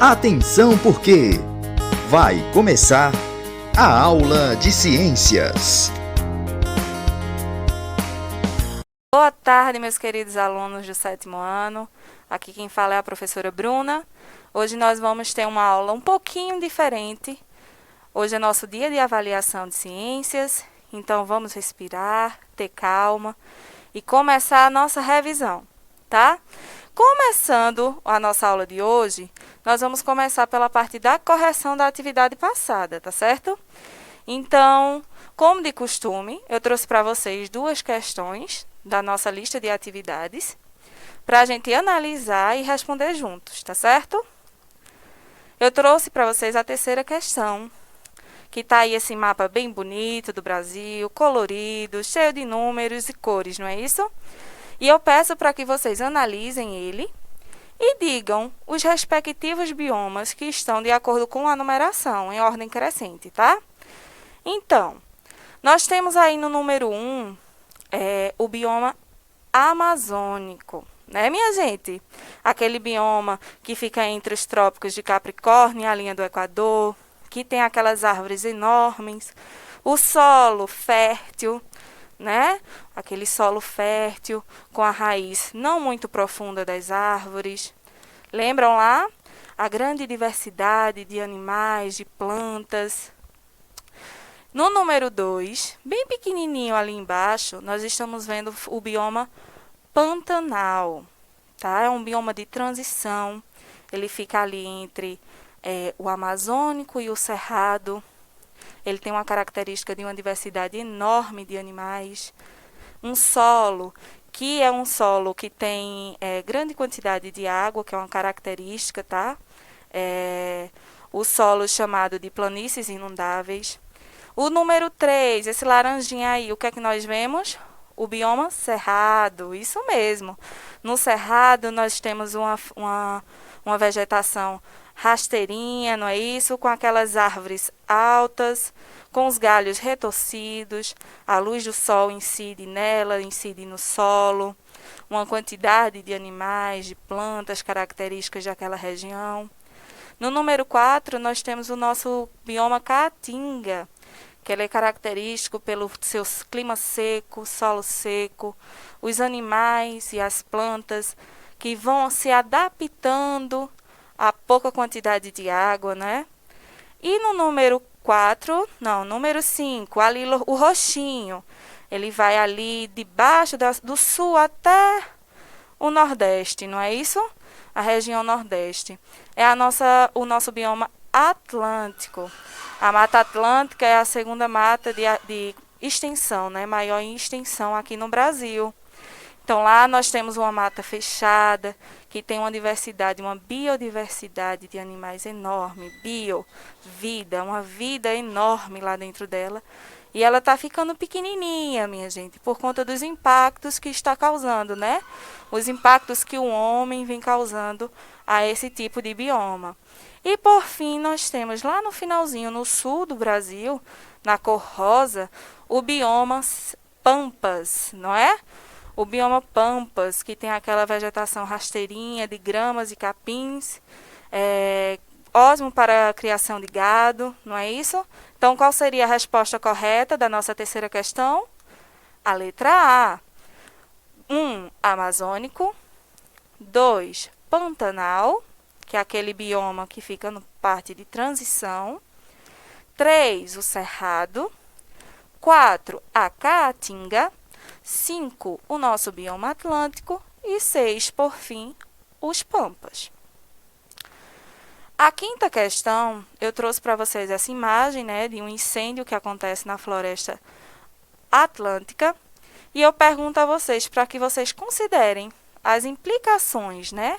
Atenção porque vai começar a aula de ciências. Boa tarde, meus queridos alunos do 7º ano. Aqui quem fala é a professora Bruna. Hoje nós vamos ter uma aula um pouquinho diferente. Hoje é nosso dia de avaliação de ciências, então vamos respirar, ter calma e começar a nossa revisão, tá? Começando a nossa aula de hoje, nós vamos começar pela parte da correção da atividade passada, tá certo? Então, como de costume, eu trouxe para vocês 2 questões da nossa lista de atividades para a gente analisar e responder juntos, tá certo? Eu trouxe para vocês a terceira questão, que está aí esse mapa bem bonito do Brasil, colorido, cheio de números e cores, não é isso? E eu peço para que vocês analisem ele e digam os respectivos biomas que estão de acordo com a numeração, em ordem crescente, tá? Então, nós temos aí no número 1, o bioma amazônico, né, minha gente? Aquele bioma que fica entre os trópicos de Capricórnio e a linha do Equador, que tem aquelas árvores enormes, o solo fértil, né? Aquele solo fértil com a raiz não muito profunda das árvores. Lembram lá? A grande diversidade de animais, de plantas. No número 2, bem pequenininho ali embaixo, nós estamos vendo o bioma Pantanal, tá? É um bioma de transição. Ele fica ali entre o Amazônico e o Cerrado. Ele tem uma característica de uma diversidade enorme de animais. Um solo, que é um solo que tem grande quantidade de água, que é uma característica, tá? O solo chamado de planícies inundáveis. O número 3, esse laranjinha aí, o que é que nós vemos? O bioma cerrado, isso mesmo. No cerrado nós temos uma vegetação rasteirinha, não é isso? Com aquelas árvores altas, com os galhos retorcidos, a luz do sol incide nela, incide no solo, uma quantidade de animais, de plantas características daquela região. No número 4, nós temos o nosso bioma caatinga, que ele é característico pelo seu clima seco, solo seco, os animais e as plantas que vão se adaptando a pouca quantidade de água, né? E no número 5, ali o roxinho, ele vai ali debaixo do sul até o nordeste, não é isso? A região nordeste. É o nosso bioma atlântico. A Mata Atlântica é a segunda mata de extensão, né? Maior em extensão aqui no Brasil. Então, lá nós temos uma mata fechada, que tem uma biodiversidade de animais enorme, uma vida enorme lá dentro dela. E ela está ficando pequenininha, minha gente, por conta dos impactos que está causando, né? Os impactos que o homem vem causando a esse tipo de bioma. E, por fim, nós temos lá no finalzinho, no sul do Brasil, na cor rosa, o bioma Pampas, não é? O bioma Pampas, que tem aquela vegetação rasteirinha de gramas e capins, ótimo para a criação de gado, não é isso? Então, qual seria a resposta correta da nossa terceira questão? A letra A. 1, amazônico. 2, Pantanal, que é aquele bioma que fica no parte de transição. 3, o cerrado. 4, a caatinga. 5, o nosso bioma atlântico. E 6, por fim, os pampas. A quinta questão, eu trouxe para vocês essa imagem, né, de um incêndio que acontece na floresta atlântica. E eu pergunto a vocês, para que vocês considerem as implicações, né,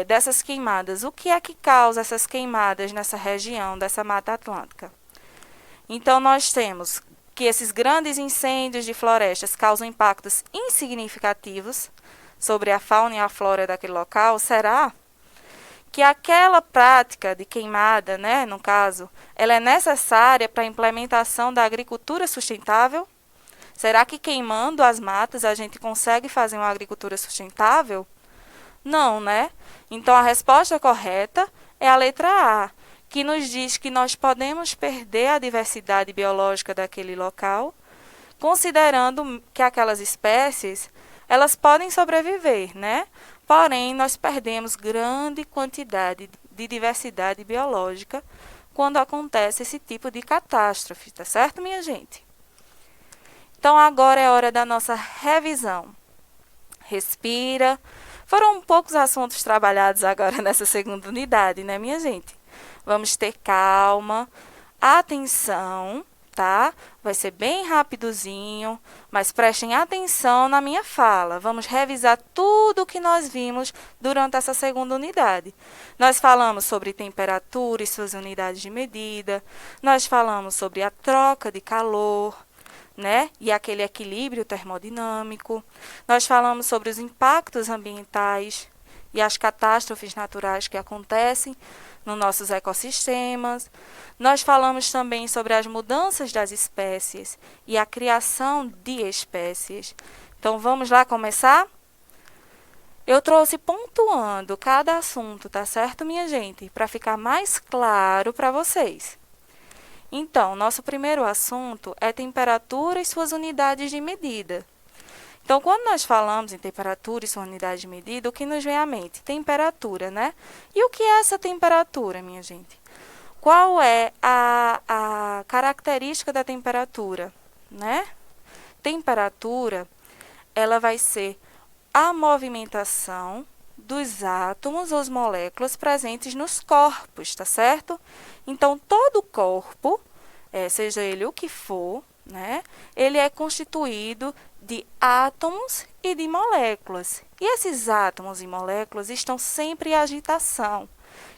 dessas queimadas. O que é que causa essas queimadas nessa região, dessa Mata Atlântica? Então, nós temos que esses grandes incêndios de florestas causam impactos insignificativos sobre a fauna e a flora daquele local. Será que aquela prática de queimada, né, no caso, ela é necessária para a implementação da agricultura sustentável? Será que queimando as matas a gente consegue fazer uma agricultura sustentável? Não, né? Então, a resposta correta é a letra A, que nos diz que nós podemos perder a diversidade biológica daquele local, considerando que aquelas espécies, elas podem sobreviver, né? Porém, nós perdemos grande quantidade de diversidade biológica quando acontece esse tipo de catástrofe, tá certo, minha gente? Então, agora é hora da nossa revisão. Respira. Foram poucos assuntos trabalhados agora nessa segunda unidade, né, minha gente? Vamos ter calma, atenção, tá? Vai ser bem rapidozinho, mas prestem atenção na minha fala. Vamos revisar tudo o que nós vimos durante essa segunda unidade. Nós falamos sobre temperatura e suas unidades de medida, nós falamos sobre a troca de calor, né? E aquele equilíbrio termodinâmico. Nós falamos sobre os impactos ambientais e as catástrofes naturais que acontecem nos nossos ecossistemas. Nós falamos também sobre as mudanças das espécies e a criação de espécies. Então, vamos lá começar? Eu trouxe pontuando cada assunto, tá certo, minha gente? Para ficar mais claro para vocês. Então, nosso primeiro assunto é temperatura e suas unidades de medida. Então, quando nós falamos em temperatura e sua unidade de medida, o que nos vem à mente? Temperatura, né? E o que é essa temperatura, minha gente? Qual é a característica da temperatura, né? Temperatura, ela vai ser a movimentação dos átomos ou moléculas presentes nos corpos, tá certo? Então, todo corpo, seja ele o que for, né, ele é constituído de átomos e de moléculas. E esses átomos e moléculas estão sempre em agitação,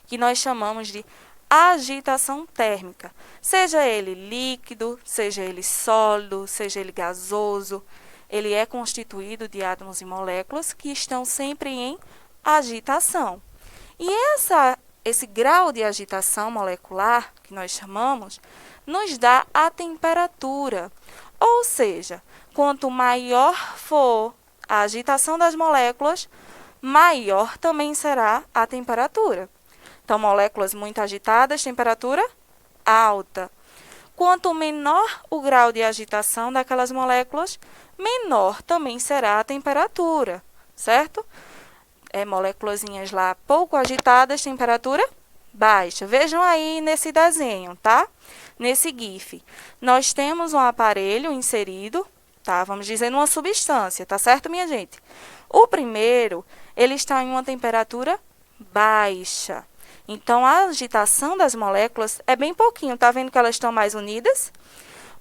que nós chamamos de agitação térmica. Seja ele líquido, seja ele sólido, seja ele gasoso, ele é constituído de átomos e moléculas que estão sempre em agitação. E esse grau de agitação molecular, que nós chamamos, nos dá a temperatura. Ou seja, quanto maior for a agitação das moléculas, maior também será a temperatura. Então, moléculas muito agitadas, temperatura alta. Quanto menor o grau de agitação daquelas moléculas, menor também será a temperatura, certo? Moléculazinhas lá pouco agitadas, temperatura baixa. Vejam aí nesse desenho, tá? Nesse GIF. Nós temos um aparelho inserido, tá? Vamos dizer, numa substância, tá certo, minha gente? O primeiro, ele está em uma temperatura baixa. Então, a agitação das moléculas é bem pouquinho. Tá vendo que elas estão mais unidas?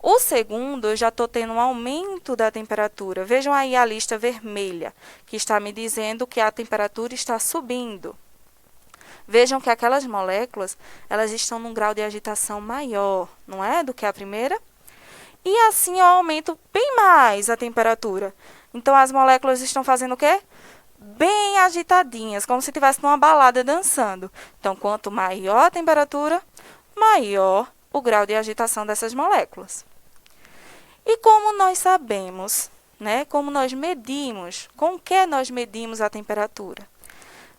O segundo, eu já estou tendo um aumento da temperatura. Vejam aí a lista vermelha, que está me dizendo que a temperatura está subindo. Vejam que aquelas moléculas, elas estão num grau de agitação maior, não é? Do que a primeira. E assim eu aumento bem mais a temperatura. Então, as moléculas estão fazendo o quê? Bem agitadinhas, como se estivesse numa balada dançando. Então, quanto maior a temperatura, maior o grau de agitação dessas moléculas. E como nós sabemos, né? Como nós medimos, com que nós medimos a temperatura?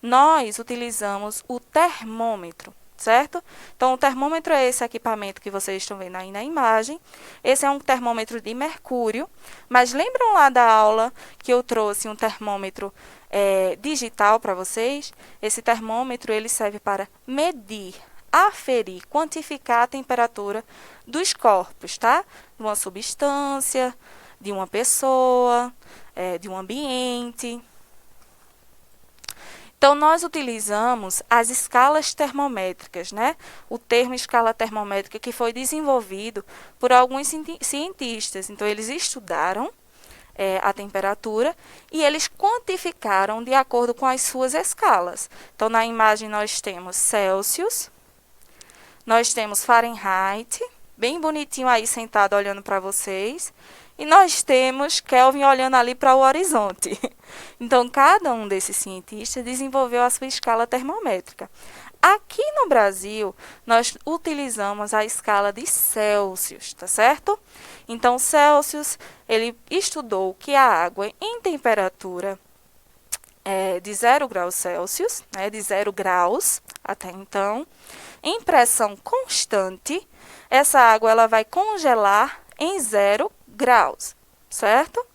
Nós utilizamos o termômetro, certo? Então, o termômetro é esse equipamento que vocês estão vendo aí na imagem. Esse é um termômetro de mercúrio, mas lembram lá da aula que eu trouxe um termômetro digital para vocês? Esse termômetro, ele serve para medir, aferir, quantificar a temperatura dos corpos, tá? De uma substância, de uma pessoa, de um ambiente. Então, nós utilizamos as escalas termométricas, né? O termo escala termométrica que foi desenvolvido por alguns cientistas. Então, eles estudaram a temperatura e eles quantificaram de acordo com as suas escalas. Então, na imagem nós temos Celsius, nós temos Fahrenheit, bem bonitinho aí sentado olhando para vocês. E nós temos Kelvin olhando ali para o horizonte. Então, cada um desses cientistas desenvolveu a sua escala termométrica. Aqui no Brasil, nós utilizamos a escala de Celsius, tá certo? Então, Celsius, ele estudou que a água em temperatura de 0 graus Celsius, né, de 0 graus até então, em pressão constante, essa água ela vai congelar em 0 graus, certo?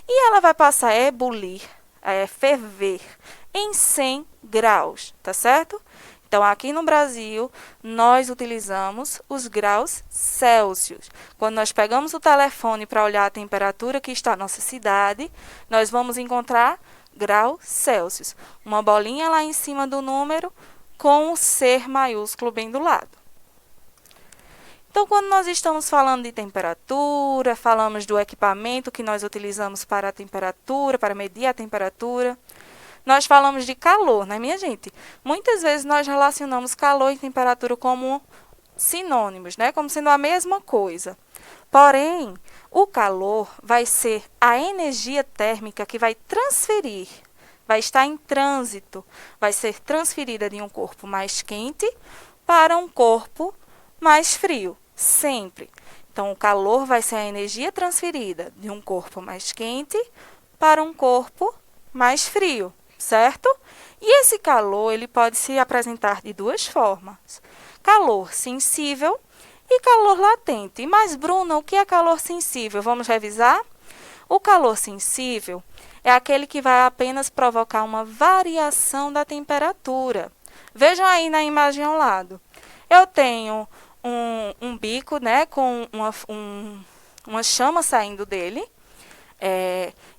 E ela vai passar a ebulir, a ferver em 100 graus, tá certo? Então, aqui no Brasil, nós utilizamos os graus Celsius. Quando nós pegamos o telefone para olhar a temperatura que está na nossa cidade, nós vamos encontrar grau Celsius. Uma bolinha lá em cima do número com o ser maiúsculo bem do lado. Então, quando nós estamos falando de temperatura, falamos do equipamento que nós utilizamos para a temperatura, para medir a temperatura, nós falamos de calor, né, minha gente? Muitas vezes nós relacionamos calor e temperatura como sinônimos, né? Como sendo a mesma coisa. Porém, o calor vai ser a energia térmica que vai transferir, vai estar em trânsito, vai ser transferida de um corpo mais quente para um corpo mais frio, sempre. Então, o calor vai ser a energia transferida de um corpo mais quente para um corpo mais frio, certo? E esse calor, ele pode se apresentar de duas formas. Calor sensível e calor latente. Mas, Bruna, o que é calor sensível? Vamos revisar? O calor sensível é aquele que vai apenas provocar uma variação da temperatura. Vejam aí na imagem ao lado. Eu tenho um bico, né, com uma chama saindo dele.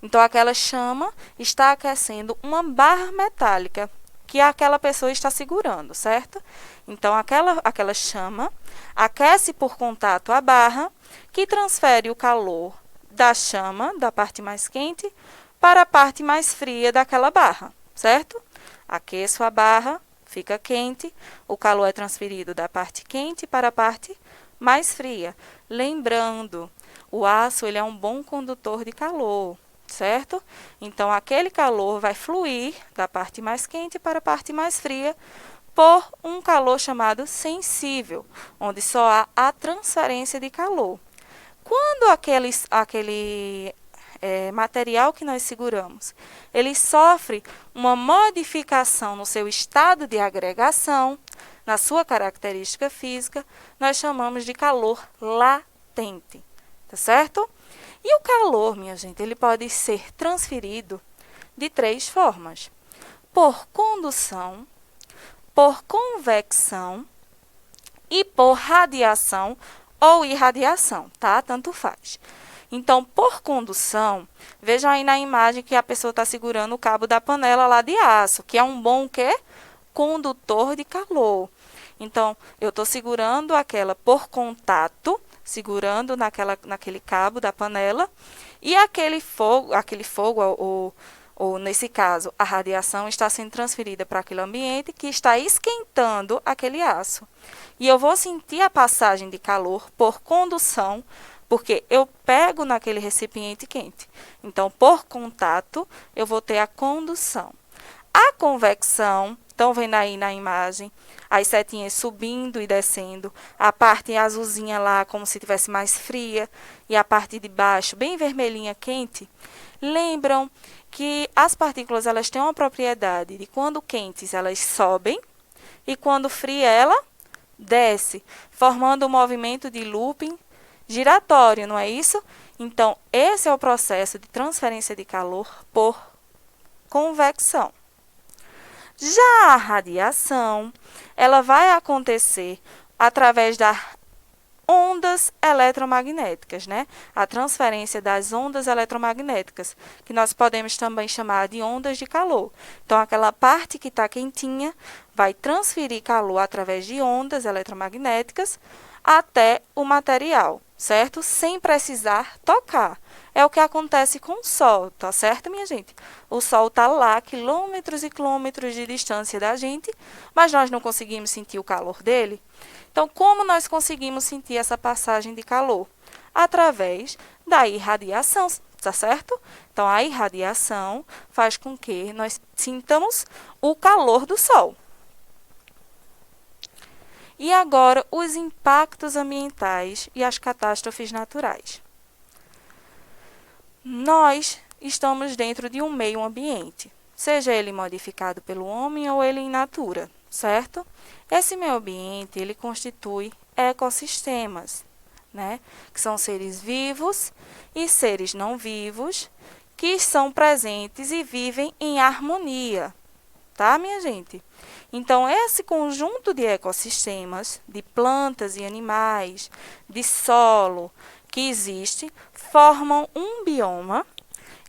Então, aquela chama está aquecendo uma barra metálica que aquela pessoa está segurando, certo? Então, aquela chama aquece por contato a barra, que transfere o calor da chama, da parte mais quente, para a parte mais fria daquela barra, certo? Aqueço a barra, fica quente, o calor é transferido da parte quente para a parte mais fria. Lembrando, o aço ele é um bom condutor de calor, certo? Então, aquele calor vai fluir da parte mais quente para a parte mais fria por um calor chamado sensível, onde só há a transferência de calor. Quando aquele material que nós seguramos, ele sofre uma modificação no seu estado de agregação, na sua característica física, nós chamamos de calor latente, tá certo? E o calor, minha gente, ele pode ser transferido de 3 formas: por condução, por convecção e por radiação ou irradiação, tá? Tanto faz. Então, por condução, vejam aí na imagem que a pessoa está segurando o cabo da panela lá de aço, que é um bom quê? Condutor de calor. Então, eu estou segurando aquela por contato, segurando naquele cabo da panela, e aquele fogo ou nesse caso, a radiação está sendo transferida para aquele ambiente que está esquentando aquele aço. E eu vou sentir a passagem de calor por condução, porque eu pego naquele recipiente quente. Então, por contato, eu vou ter a condução. A convecção, estão vendo aí na imagem, as setinhas subindo e descendo, a parte azulzinha lá como se estivesse mais fria, e a parte de baixo bem vermelhinha, quente. Lembram que as partículas elas têm uma propriedade de quando quentes elas sobem e quando fria ela desce, formando um movimento de looping giratório, não é isso? Então, esse é o processo de transferência de calor por convecção. Já a radiação, ela vai acontecer através das ondas eletromagnéticas, né? A transferência das ondas eletromagnéticas, que nós podemos também chamar de ondas de calor. Então, aquela parte que está quentinha vai transferir calor através de ondas eletromagnéticas até o material, certo? Sem precisar tocar. É o que acontece com o Sol, tá certo, minha gente? O Sol está lá, quilômetros e quilômetros de distância da gente, mas nós não conseguimos sentir o calor dele. Então, como nós conseguimos sentir essa passagem de calor? Através da irradiação, tá certo? Então, a irradiação faz com que nós sintamos o calor do Sol. E agora, os impactos ambientais e as catástrofes naturais. Nós estamos dentro de um meio ambiente, seja ele modificado pelo homem ou ele in natura, certo? Esse meio ambiente, ele constitui ecossistemas, né? Que são seres vivos e seres não vivos que são presentes e vivem em harmonia, tá, minha gente? Então, esse conjunto de ecossistemas, de plantas e animais, de solo que existe, formam um bioma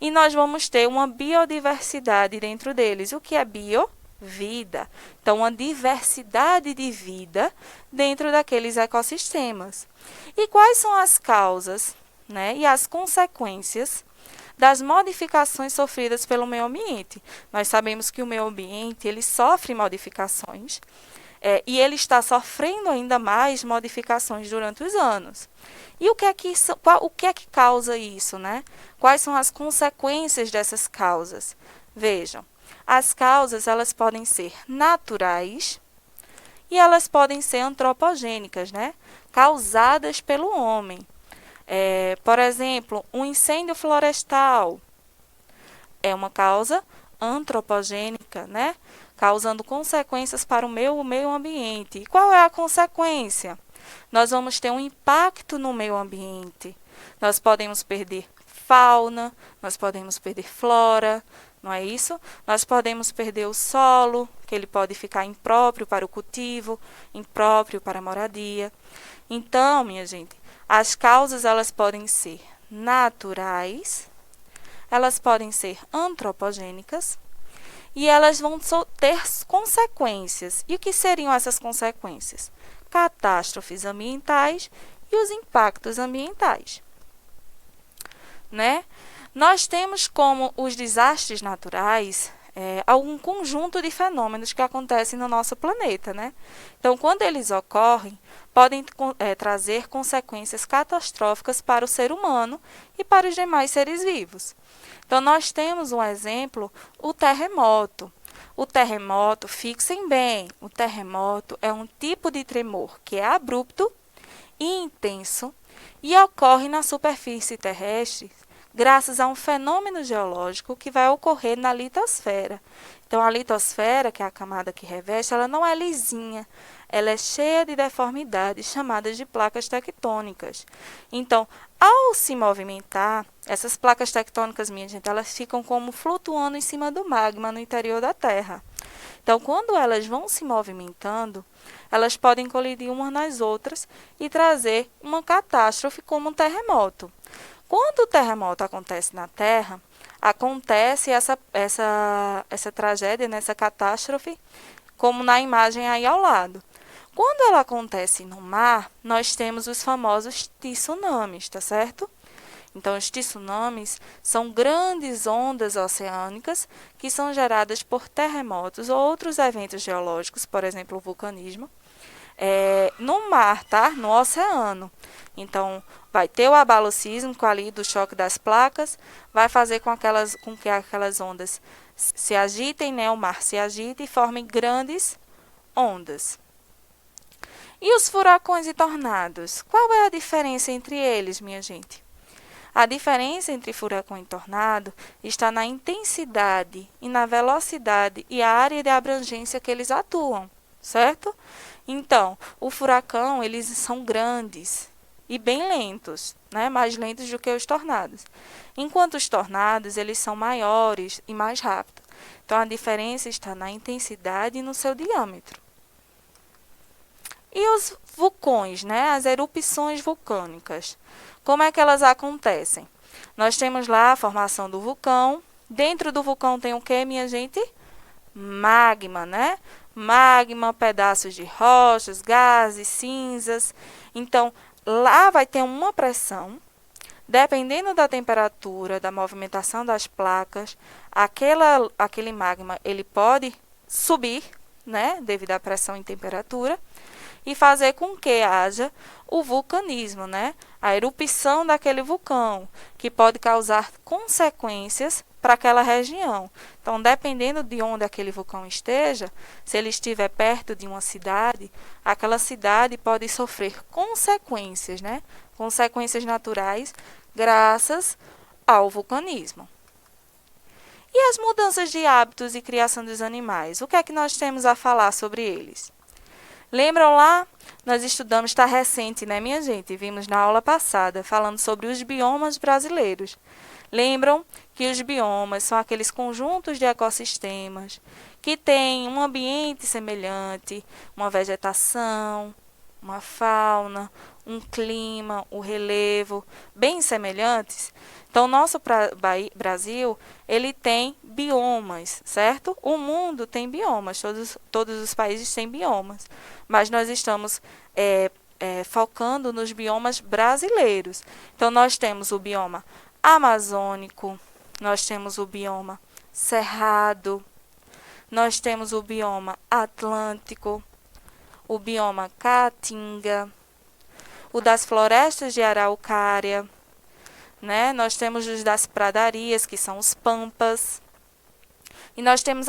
e nós vamos ter uma biodiversidade dentro deles. O que é bio? Vida. Então, uma diversidade de vida dentro daqueles ecossistemas. E quais são as causas, né, e as consequências das modificações sofridas pelo meio ambiente? Nós sabemos que o meio ambiente ele sofre modificações e ele está sofrendo ainda mais modificações durante os anos. E o que é que causa isso, né? Quais são as consequências dessas causas? Vejam, as causas elas podem ser naturais e elas podem ser antropogênicas, né? Causadas pelo homem. Por exemplo, um incêndio florestal é uma causa antropogênica, né? Causando consequências para o meio ambiente. E qual é a consequência? Nós vamos ter um impacto no meio ambiente. Nós podemos perder fauna, nós podemos perder flora, não é isso? Nós podemos perder o solo, que ele pode ficar impróprio para o cultivo, impróprio para a moradia. Então, minha gente, as causas elas podem ser naturais, elas podem ser antropogênicas e elas vão ter consequências. E o que seriam essas consequências? Catástrofes ambientais e os impactos ambientais, né? Nós temos como os desastres naturais algum conjunto de fenômenos que acontecem no nosso planeta, né? Então, quando eles ocorrem, podem trazer consequências catastróficas para o ser humano e para os demais seres vivos. Então, nós temos um exemplo, o terremoto. O terremoto, fixem bem, o terremoto é um tipo de tremor que é abrupto e intenso e ocorre na superfície terrestre graças a um fenômeno geológico que vai ocorrer na litosfera. Então, a litosfera, que é a camada que reveste, ela não é lisinha, ela é cheia de deformidades chamadas de placas tectônicas. Então, ao se movimentar, essas placas tectônicas, minha gente, elas ficam como flutuando em cima do magma no interior da Terra. Então, quando elas vão se movimentando, elas podem colidir umas nas outras e trazer uma catástrofe como um terremoto. Quando o terremoto acontece na Terra, acontece essa tragédia, essa catástrofe, como na imagem aí ao lado. Quando ela acontece no mar, nós temos os famosos tsunamis, tá certo? Então, os tsunamis são grandes ondas oceânicas que são geradas por terremotos ou outros eventos geológicos, por exemplo, o vulcanismo, no mar, tá? No oceano. Então, vai ter o abalo sísmico ali do choque das placas, vai fazer com que aquelas ondas se agitem, né? O mar se agite e formem grandes ondas. E os furacões e tornados? Qual é a diferença entre eles, minha gente? A diferença entre furacão e tornado está na intensidade e na velocidade e a área de abrangência que eles atuam, certo? Então, o furacão, eles são grandes e bem lentos, né? Mais lentos do que os tornados. Enquanto os tornados, eles são maiores e mais rápidos. Então, a diferença está na intensidade e no seu diâmetro. E os vulcões, né? As erupções vulcânicas. Como é que elas acontecem? Nós temos lá a formação do vulcão. Dentro do vulcão tem o que, minha gente? Magma, né? Magma, pedaços de rochas, gases, cinzas. Então, lá vai ter uma pressão. Dependendo da temperatura, da movimentação das placas, aquele magma ele pode subir, né? Devido à pressão e temperatura. E fazer com que haja o vulcanismo, né? A erupção daquele vulcão, que pode causar consequências para aquela região. Então, dependendo de onde aquele vulcão esteja, se ele estiver perto de uma cidade, aquela cidade pode sofrer consequências, né? Consequências naturais, graças ao vulcanismo. E as mudanças de hábitos e criação dos animais? O que é que nós temos a falar sobre eles? Lembram lá? Nós estudamos, está recente, né, minha gente? Vimos na aula passada, falando sobre os biomas brasileiros. Lembram que os biomas são aqueles conjuntos de ecossistemas que têm um ambiente semelhante, uma vegetação, uma fauna, um clima, o relevo, bem semelhantes. Então, nosso Brasil, ele tem biomas, certo? O mundo tem biomas, todos os países têm biomas, mas nós estamos focando nos biomas brasileiros. Então, nós temos o bioma amazônico, nós temos o bioma cerrado, nós temos o bioma atlântico, o bioma caatinga, o das florestas de araucária, né? Nós temos os das pradarias, que são os pampas, e nós temos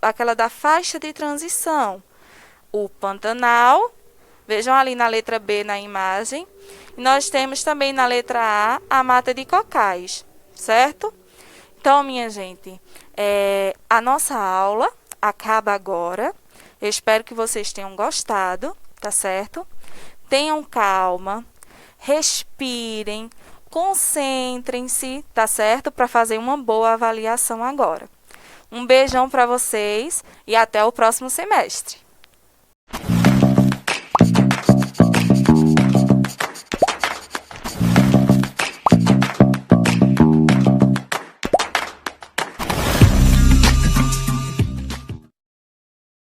aquela da faixa de transição, o Pantanal, vejam ali na letra B na imagem, e nós temos também na letra A mata de cocais, certo? Então, minha gente, a nossa aula acaba agora. Eu espero que vocês tenham gostado, tá certo? Tenham calma, respirem, concentrem-se, tá certo? Para fazer uma boa avaliação agora. Um beijão para vocês e até o próximo semestre.